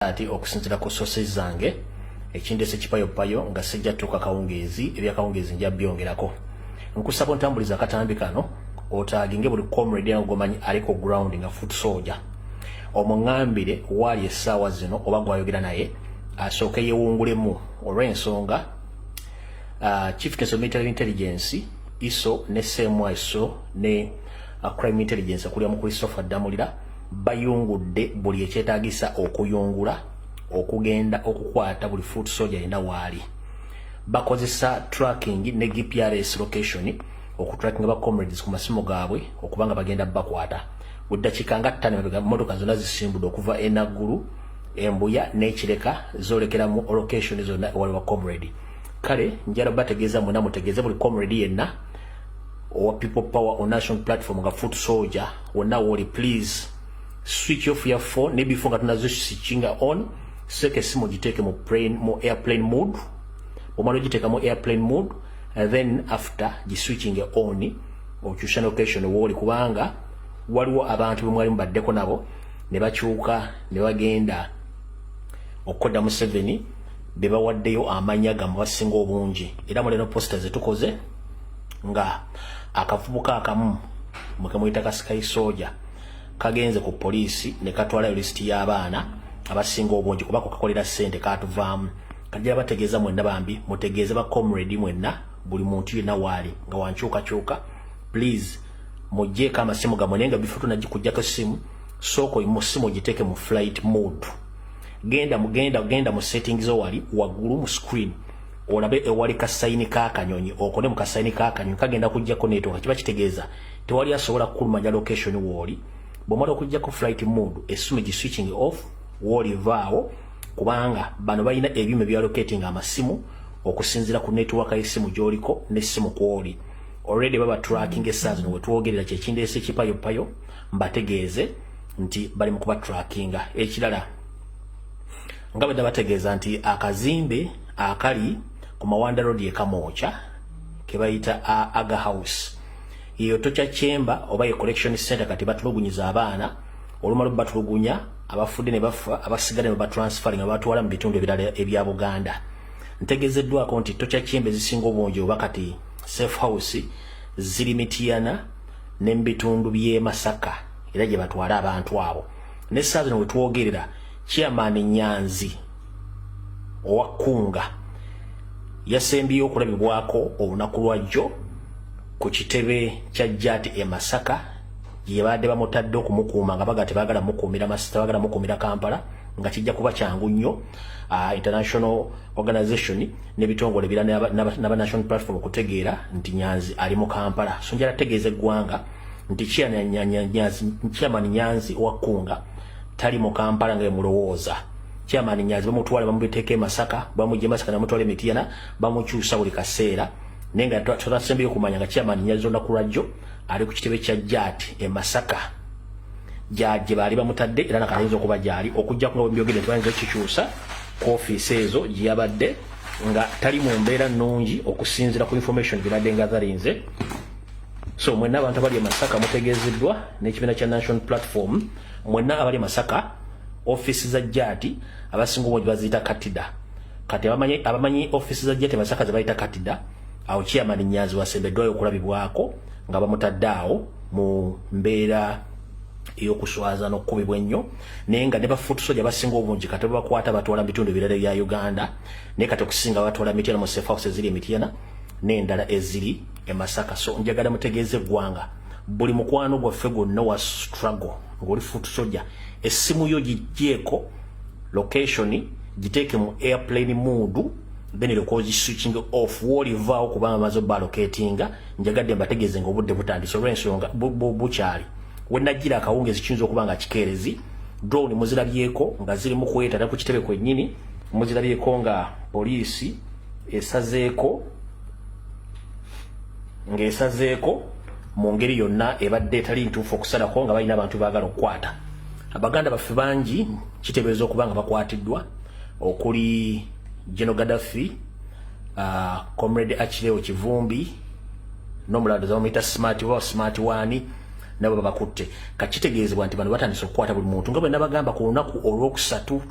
ati okusinzira ku sources zange ekindese kipayo nga sijja tuka kawungezi ebya kawungezi nja byongerako nkusaba ntambuliza akatambi kano otaginge buli comrade yango gomanyi aliko ground nga foot soldier omungambire wali essaawa zino oba gwayogera naye asooke yewungulemu olw'ensonga Chief Counsel Military Intelligence ISO ne SMISO ne Crime Intelligence kulya mu Christopher Damulira bayungudde buli ekyetaagisa okuyungula okugenda okukwata buli foot soldier yenda wali bakozesa tracking ne GPRS location okutracking ba comrades ku masimu gaabwe okubanga bagenda bakwata buddakiika nga 5 motoka zonna zisimbudde okuva Enaguru Embuya n'Ekireka zolekera mu location zonna waliwo comrade kale njala bategeeza muna mutegeeze buli comrade yenna owa people power on national platform nga foot soldier wonna woli please switch off your phone ne before nga tunazo switchinga on seke simu giteke mu airplane mode omalo giteka mu airplane mode and then after switching on okyusa location woli kubanga waliwo abantu bemwali mbaddeko nabo ne bakyuka ne bagenda okoda mu 7 bebawaddeyo amanya gamu basinga obungi era muleno posters zetukoze nga akavubuka akamu mukamuyita ka Sky Soldier kagenze ku police ne katwala list y'abaana abasinga obungi kuba kukakolera sente katuvaamu kajja bategeeza mwenna bambi mutegeeze ba comrade mwenna buli muntu yena wali nga wanchuka please mujje kama simu gamonenga before tunajikujjako simu soko musimu giteke mu flight mode genda mu settings zo wali wagulu mu screen olabe ewali ka sign ka kanyonyi okone mu ka sign ka kanyonyi kagenda kujjako network kiba kitegeeza tewali asobola kulumanya location woli bomala okujjako flight mode esimu gi switching off woli vaawo kubanga bano balina ebyuma bya locating amasimu okusinzira ku network y'esimu gyoliko n'essimu kwoli already baba tracking essaazi no wetwogerera kyekindese kipayo mbategeeze nti bali mu kuba tracking ekirala nga bada bategeeza nti akazimbe akali ku Mawanda Road ye Kamoocha kebayita Aga House iyo tocha chamber oba ye collection center kati batulugunyiza abaana olumalo batulugunya abafudde ne bafa abasigale ba transferring abatwala mu bitundu ebirala ebya Buganda ntegezeddwa konti tocha chamber zisinga obungi oba kati safe house ziri Mityana n'ebitundu by'e Masaka era gye batwala abantu abo n'essaazi no wetwogerera Chairman Nyanzi owakunga yasembiyo okulabibwako olunaku lwajjo ku kitebe kya jati e Masaka gye badde bamutadde okumukuuma nga baga tebagala mukuumira Masaka bagala mukuumira Kampala nga kijja kuba kyangu nnyo international organization n'ebitongole birana n'aba national platform okutegeera nti Nyanzi ali mu Kampala so njala tegeeze eggwanga nti Chairman Nyanzi owakunga tali mu Kampala nga mulowooza Chairman Nyanzi bamutwala bamubiteeke Masaka bamujje Masaka namutwala Mityana bamukyusa buli kaseera nenga twasembiyo kumanya nga Chairman Nyanzi olunaku lwajjo ali ku kitebe kya jati e Masaka gye baali bamutadde era nakayinza okuba gyali okujja kuno byogere twanze kikyusa ku office ezo gye yabadde nga tali mu mbeera nnungi okusinzira ku information gibadde nga zalinze so mwenna abantu abali e Masaka mutegeezeddwa n'ekibiina kya national platform mwenna abali Masaka office za jati abasinga obungi baziyita katida kati abamanyi office za jati Masaka ze bayita katida awo Chairman Nyanzi wasembeddwayo okulabibwako nga bamutadde awo mu mbeera eyokuswaza n'okukubibwa ennyo naye nga ne bafoot soldier basinga obungi kati bakwata batwala mu bitundu ebirala bya Uganda naye kati okusinga batwala Mityana mu safe house eziri Mityana n'endala eziri e Masaka so njagala mutegeeze eggwanga buli mukwano gwaffe gwonna wa struggle ng'oli foot soldier essimu yo gijjeeko location giteeke mu airplane mode then ilikozi switching off woli vaawo kubanga mazo balocatinga njagadde mbategeeze nga obudde butandise olw'ensonga bukyali wennagira akawungezi kiyinza okubanga kikeerezi drone muzirabyeko nga ziri mu kwetala ku kitebe kwennyini muzirabyeko nga poliisi esazeeko mu ngeri yonna ebadde etali ntuufu okusalako nga balina abantu baagala okukwata abaganda baffe bangi kiteebereza okubanga bakwatiddwa okuli General Gaddafi Comrade Achileo Kivumbi n'omulala bamuyita smart wani nabo bakutte kakitegeezebwa nti bano batandise okukwata buli muntu nga bwe nabagamba ku lunaku olwokusatu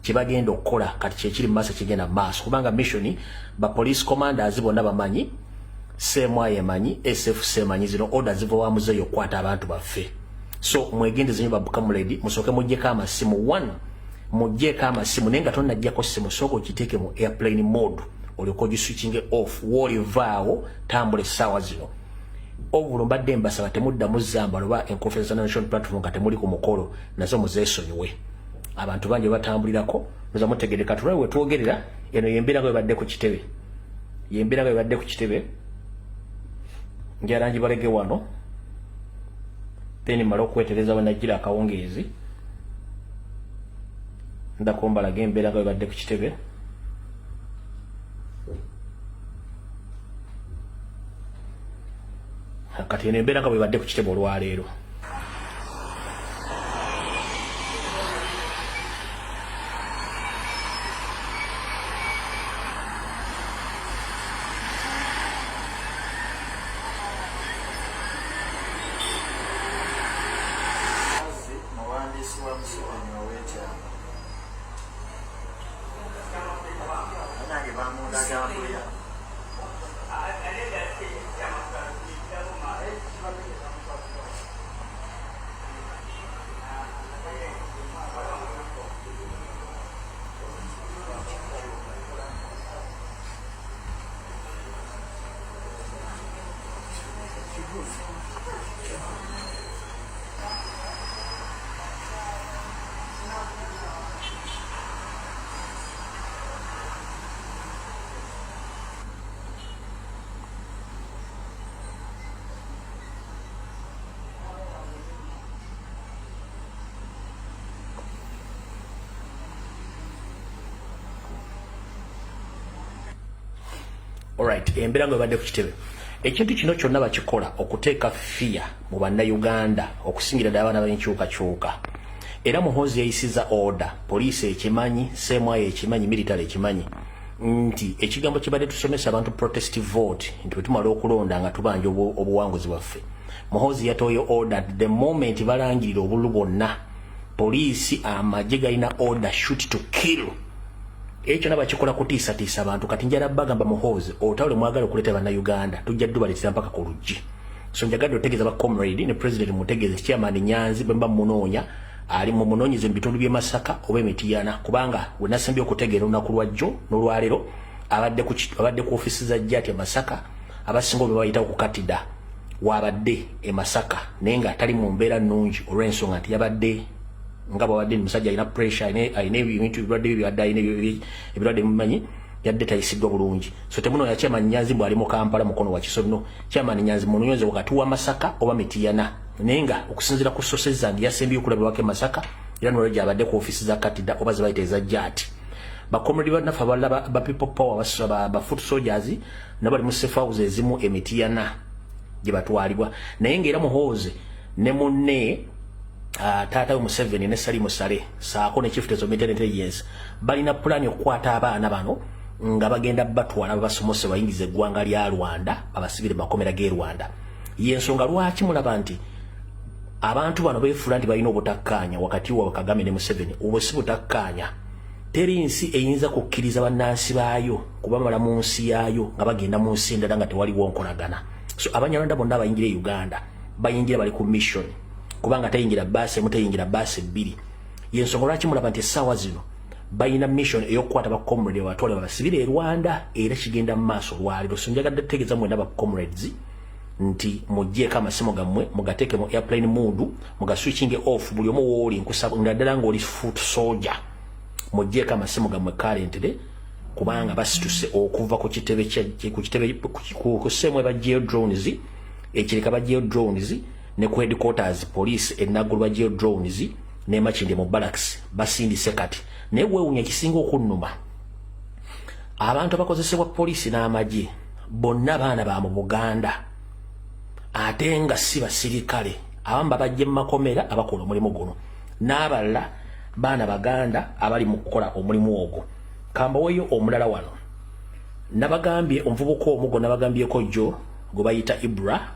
kibagenda okukola kati kyekiri maaso kigenda maaso kubanga mission ba police commanders bonna bamanyi semwa yemanyi SFC manyi zino order ziva wa muzeyo kwata abantu baffe so mwegendeze nyo babukamu lady musoke mujjeka amasimu 1 mujjeka amasimu nenga tonna jjako simu soko kiteke mu airplane mode oliko switching off woli vaawo tambule sawa zino obulo mbadde mbasaba temudda muzamba loba enconference national platform kate muli ku mukolo nazo muzeesonyiwe abantu banje batambulirako muza mutegedeka tulwe tuogerera eno yembera ko badde ku kitebe yembera ko badde ku kitebe njaranji balege wano teni malo kwetereza banagira akawongezi ndakomba la gembera ko badde ku kitebe kati eno yembera ko badde ku kitebe olwaleero Alright, embera ngo badde ku kitebe. Ekintu kino kyonna bakikola okuteeka fear mu banna Uganda okusingira ddala abana b'enkyukakyuka. Era Muhoozi yayisiza order, police ekimanyi, semwa ekimanyi, military ekimanyi. Nti ekigambo kibadde tusomesa abantu protestive vote nti bwe tumala okulonda nga tubanja obuwanguzi bwaffe. Muhoozi yatoyo order the moment balangirira obululu bwonna. Police amagye galina order shoot to kill. Ekyo nabakikola kutiisa abantu kati njala bagamba Muhoozi otawule mwagala okuleta bana Uganda tujja dubaletera mpaka ku luggi so njagadde otegeza ba comrade ne president mutegeze chairman Nyanzi bemba munoonya ali mu munoonyize bitundu bye Masaka oba Emitiyana kubanga we nasembye okutegeera olunaku lwajjo n'olwalero abadde ku ofisi za jjati Masaka abasinga bwe bayita okukatida wabadde e Masaka nenga atali mu mbeera nnungi olw'ensonga nti yabadde ngabo wadde musajja ina pressure ine ebintu bibadde byadda ine ebirwadde mumanyi yadde tayisidwa bulungi so temuno ya chairman Nyanzi bwali mu Kampala mukono wa Kisono chairman Nyanzi munonyoze wakati wa Masaka oba Mitiyana nenga okusinzira ku sources zange yasembi okulaba wake Masaka era n'olwejja abadde ku ofisi za katida oba zibayite za jati ba comrade bana fabala ba people power basaba ba foot soldiers nabali mu safe house ezimu Emitiyana gye batwalibwa naye ngera Muhoozi ne munne Tata Museveni ne Sali Musale saako ne chief of intelligence balina plan yokwata abaana bano nga bagenda batwala basomose bayingize eggwanga lya Rwanda abasibire bakomera ge Rwanda yensonga lwaki mulaba nti abantu bano beefula nti balina obutakkaanya wakati wa Kagame ne Museveni obusi butakkaanya teri nsi eyinza kukkiriza bannansi baayo kubamala mu nsi yaayo nga bagenda mu nsi endala nga tewaliwo nkolagana so Abanyarwanda bonna abayingira Uganda bayingira bali ku mission kubanga tayingira base mutayingira base bbiri yensonga lwaki mulaba nti essaawa zino bayina mission eyokukwata ba comrade batwale babasibire e Rwanda era kigenda mu maaso lwaliro so njagadde tutegeeza mwena ba comrades nti mujjeeko amasimu gammwe mugateeke mu airplane mode muga switching off buli omu wooli nkusaba ndaddala ng'oli foot soldier mujjeeko amasimu gammwe currently kubanga basituse okuva ku kitebe ku semwe bajjeyo drones ekireka bajjeyo drones ne ku headquarters police enagulu bajjeyo drones ne Makindye mu barracks basindise kati naye weewunya kisinga okunnuma abantu abakozesebwa police n'amagye bonna baana ba mu Buganda ate nga si basirikale abamu babajje mu makomera abakola omulimu guno n'abalala baana Baganda abali mu kukola omulimu ogwo kamba weyo omulala wano nabagambye omuvubuka omugo nabagambyeko jjo gwe bayita Ibra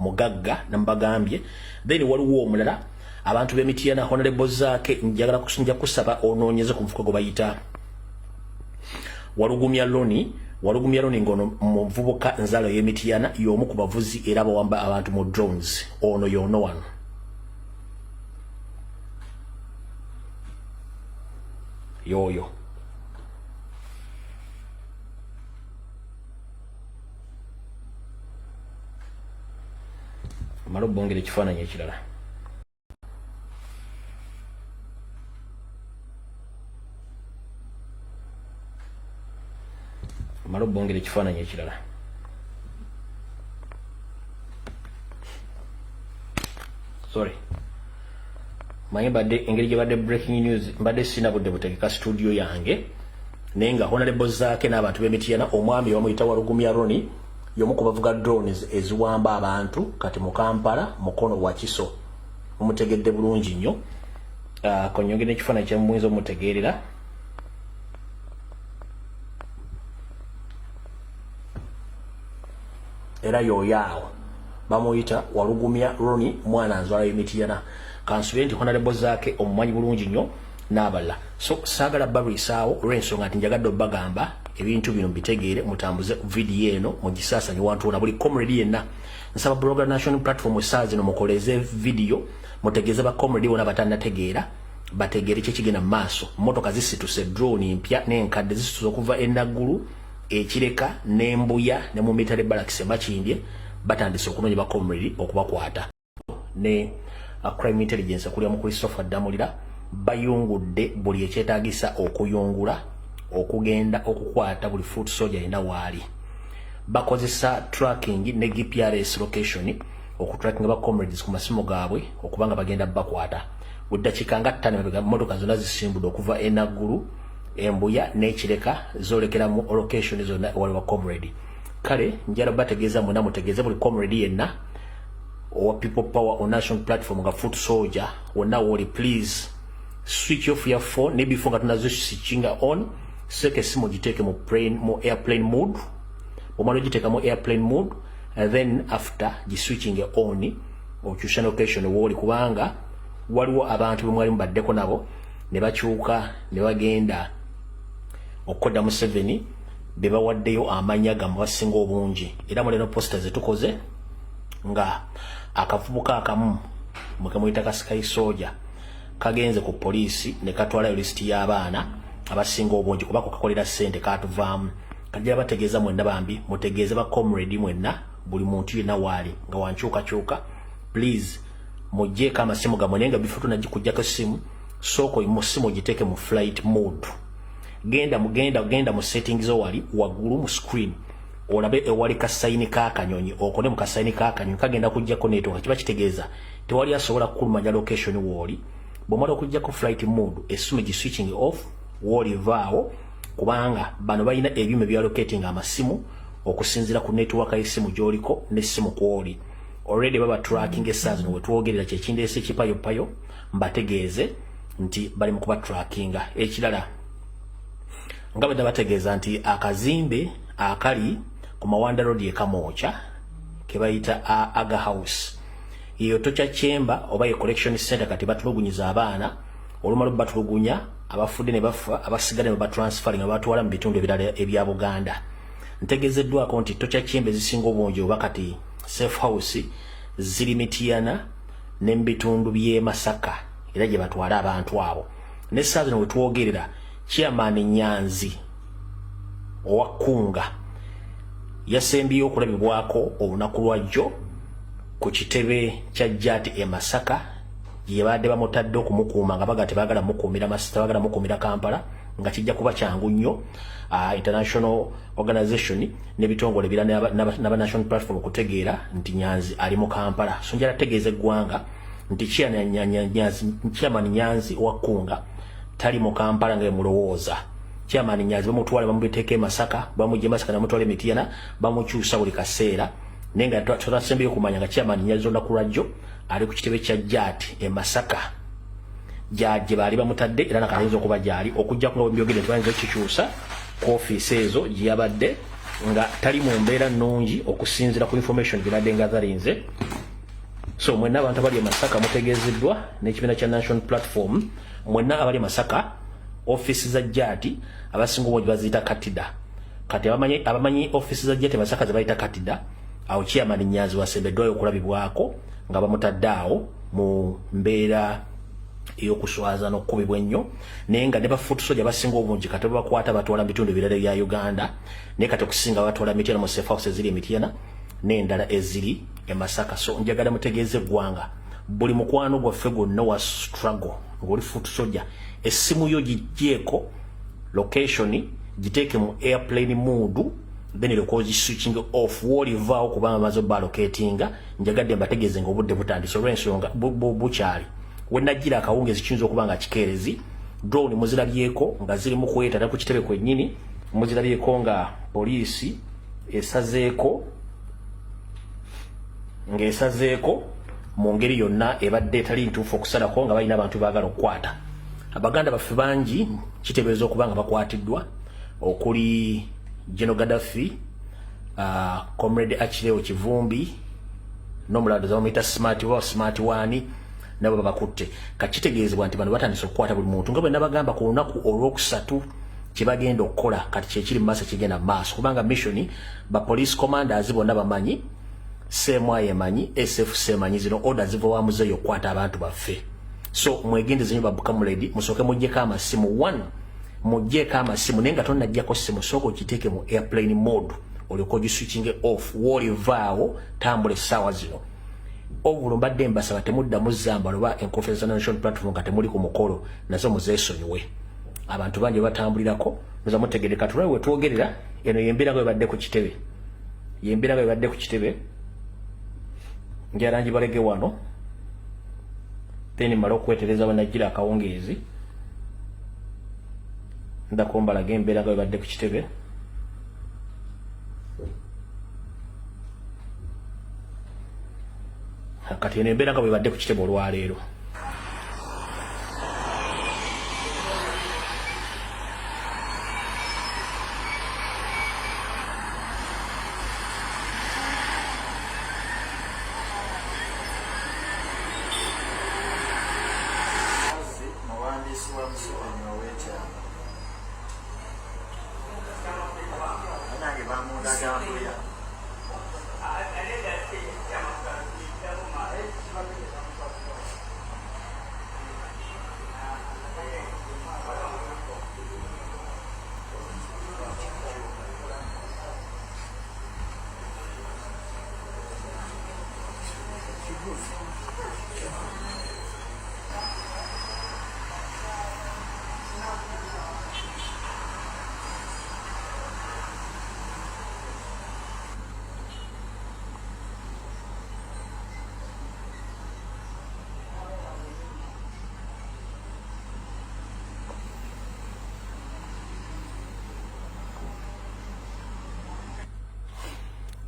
mugagga nambagambye then waliwo omulala abantu b'Emityana Honorable Zaake njagala kusinja kusaba onoonyeze ku mufuko gwe bayita Walugumya Loni ngono muvubuka nzalo y'Emityana y'omu ku bavuzi era bawamba abantu mu drones ono yono wano yoyo malo bongere kifaananyi ekirala malo bongere kifaananyi ekirala sorry manye badde engeri gye badde breaking news mbadde sina budde butegeka studio yange naye nga Honorable Zaake n'abantu b'Emityana omwami bamuyita Walugumya Loni y'omu ku bavuga drones eziwamba abantu kati mu Kampala mukono wa Kiso mumutegedde bulungi nnyo konyonge n'ekifaananyi kye muyinza omutegeerera era yoyaawo bamuyita Walugumya Loni mwana nzwala y'Emityana kansubire nti Honorable Zaake omumanyi bulungi nnyo n'abalala so saagala babisaawo olw'ensonga nti njagadde obbagamba ebintu bino bitegeere mutambuze video eno mugisaasanye wantu wona buli comrade yenna nsaba Blogger National Platform essaawa zino mukoleze video mutegeeze ba comrade wona batannategeera bategeere kyekigenda mu maaso mmotoka zisituse drone mpya n'enkadde zisituse okuva enaggulu ekireka n'embuya ne mu Military Barracks Makindye batandise okunoonya ba comrade okubakwata ne crime intelligence kulya mu Christopher Damulira bayungudde buli ekyetaagisa okuyungula okugenda okukwata buli foot soldier ina waali bakozesa tracking ne GPRS location okutracking ba comrades ku masimu gaabwe okubanga bagenda bakwata buddakiika nga 5 mmotoka zonna zisimbudde okuva enaggulu embuya n'ekireka zolekera mu location zonna waliwo comrade kale njala bategeeza muna mutegeeze buli comrade yenna owa People Power on National Platform nga foot soldier wonna woli please switch off your phone ne before nga tunazo switchinga on seke simu giteke mu airplane mode omalo giteka mu airplane mode and then after switching on okyusa location woli kubanga waliwo abantu bemwali mubaddeko nabo ne bakyuka ne bagenda okoda mu 7 bebawaddeyo amanya gamu basinga obungi era muleno posters zetukoze nga akafubuka akamu mukamuyita ka Sky Soldier kagenze ku poliisi ne katwala list y'abaana abasinga obungi kuba kukakolera ssente katuvaamu kajja bategeeza mwenna bambi mutegeeze ba comrade mwenna buli muntu yenna waali nga wankyukakyuka please mujjeeko amasimu gamwe naye nga bifo tunagikujjako simu sooko mu simu giteeke mu flight mode genda mu settings wali waggulu mu screen olabe ewali kasayini kakanyonyi okone mu kasayini kakanyonyi kagenda kujjako network kiba kitegeeza tewali asobola kukulumanya location woli bwomala okujjako flight mode esimu gi switching off woli vaawo kubanga bano balina ebyuma bya locating amasimu okusinzira ku network y'esimu gyoliko n'essimu kwoli already baba tracking essaazi no wetwogerera kyekindeese kipayopayo mbategeeze nti bali mu kuba tracking ekirala nga bwe bategeeza nti akazimbe akali ku Mawanda Road ye Kamoocha ke bayita Aga House iyo tocha chamber oba ye collection center kati batulugunyiza abaana olumalo batulugunya abafudde ne bafa abasigale ba transferring abatwala mu bitundu ebirala ebya Buganda ntegezeddwa konti tocha chamber zisinga obungi oba kati safe house ziri Mityana ne mbitundu bye Masaka era gye batwala abantu abo ne saazi no twogerera chairman Nyanzi owakunga yasembiyo okulabibwako olunaku lwajjo ku kitebe kya jati e Masaka gye badde bamutadde okumukuuma nga baga tebagala mukuumira Masaka bagala mukuumira Kampala nga kijja kuba kyangu nnyo international organization n'ebitongole birana n'aba national platform okutegeera nti Nyanzi ali mu Kampala so njala tegeeze eggwanga nti chairman Nyanzi owakunga tali mu Kampala nga mulowooza chairman Nyanzi bamutwala bamubiteeke Masaka bamujje Masaka namutwala Mityana bamukyusa buli kaseera nenga twasembeyo kumanya nga chairman Nyanzi olunaku lwajjo ali ku kitebe kya jati e Masaka gye baali bamutadde era nakayinza okuba gyali okujja kuba byogere twanze kikyusa ku office ezo gye yabadde nga tali mu mbeera nnungi okusinzira ku information gye badde nga zalinze So mwenna abantu abali Masaka mutegezeddwa n'ekibiina kya National Platform mwenna abali Masaka office za jati abasinga obungi baziyita katida kati abamanyi office za jati Masaka ze bayita katida awo chairman Nyanzi wasembeddwayo okulabibwako nga bamutaddaawo mu mbeera eyokuswaza n'okukubibwa ennyo naye nga ne bafuutu soja basinga obungi kati bakwata batwala bitundu birala bya Uganda naye kati okusinga batwala Mityana mu safe house eziri Mityana n'endala eziri e Masaka. So njagala mutegeeze eggwanga buli mukwano gwaffe gwonna wa struggle ng'oli fuutu soja essimu yo gigyeko location giteeke mu airplane mode then ilikozi switching off wolivawo kubanga mazo balocatinga njagadde mbategeeze ng'obudde butandise olw'ensonga bukyali wennagira akawungezi kiyinza okuba nga kikeerezi drone muzirabyeko nga ziri mu kwetala ku kitebe kwennyini muzirabyeko nga poliisi esazeeko mu ngeri yonna ebadde etali ntuufu okusalako nga balina abantu baagala okukwata. Abaganda baffe bangi kiteebereza okuba nga bakwatiddwa okuli General Gaddafi, Comrade Achileo Kivumbi n'omulala bamuyita Smart Wani nabo babakutte kakitegeezebwa nti bano batandise okukwata buli muntu nga bwe nabagamba ku lunaku olwokusatu kyebagenda okukola kati kyekiri mu maaso kigenda mu maaso kubanga mission ba police commanders bonna bamanyi CMI emanyi SFC emanyi zino order ziva wa muzeeyo okukwata abantu baffe. So mwegendeze nnyo babukamuledi musooke muggyeko amasimu 1 muggyeko amasimu naye nga tonnaggyako simu sooka okiteeke mu airplane mode olyoka ogiswitching off w'olivaawo tambula essaawa zino. Obulumba mbadde mbasaba temuddamu zamba oba enkofera za National Platform nga temuli ku mukolo nazo muzeesonyiwe. Abantu bangi batambulirako muza mutegereka tulwe twogerera eno yembeera nga ebadde ku kitebe njarangi balege wano then mala okwetereza banagira akawungeezi ndakombalage embeera nga ebadde ku kitebe kati eno embeera nga bwebadde ku kitebe olwaleero.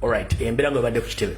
All right, embeera nga ebadde ku kitebe.